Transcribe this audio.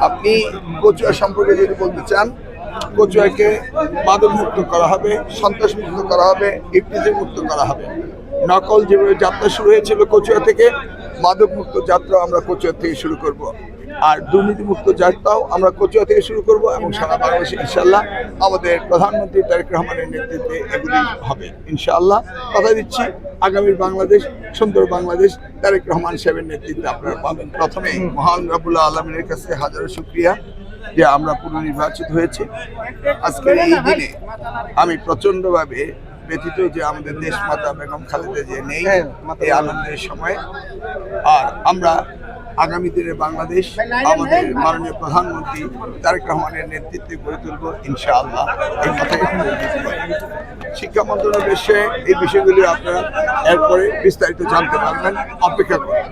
আপনি কচুয়া সম্পর্কে যদি বলতে চান, কচুয়াকে মাদক মুক্ত করা হবে, সন্ত্রাস মুক্ত করা হবে, ইফতিজি মুক্ত করা হবে। নকল যেভাবে যাত্রা শুরু হয়েছিল কচুয়া থেকে, মাদক মুক্ত যাত্রা আমরা কচুয়া থেকে শুরু করব। আর দুর্নীতিমুক্ত যাত্রাও আমরা কচুয়া থেকে শুরু করব এবং সারা বাংলাদেশে ইনশাআল্লাহ আমাদের প্রধানমন্ত্রী তারেক রহমানের নেতৃত্বে এগুলি হবে ইনশাআল্লাহ। কথা দিচ্ছি, আগামীর বাংলাদেশ সুন্দর বাংলাদেশ তারেক রহমান সাহেবের নেতৃত্বে আপনারা পাবেন। প্রথমে মহান রব্বুল আলামিনের কাছে হাজারো শুকরিয়া যে আমরা পুনর্নির্বাচিত হয়েছি। আজকের এই দিনে আমি প্রচণ্ডভাবে ব্যথিত যে আমাদের দেশ মাতা বেগম খালেদা যে নেই এই আনন্দের সময়। আর আমরা আগামী দিনে বাংলাদেশ আমাদের মাননীয় প্রধানমন্ত্রী তারেক রহমানের নেতৃত্বে গড়ে তুলব ইনশাআল্লাহ। এই কথাই শিক্ষা মন্ত্রণালয়ের বিষয়ে এই বিষয়গুলি আপনারা এরপরে বিস্তারিত জানতে পারবেন, অপেক্ষা করুন।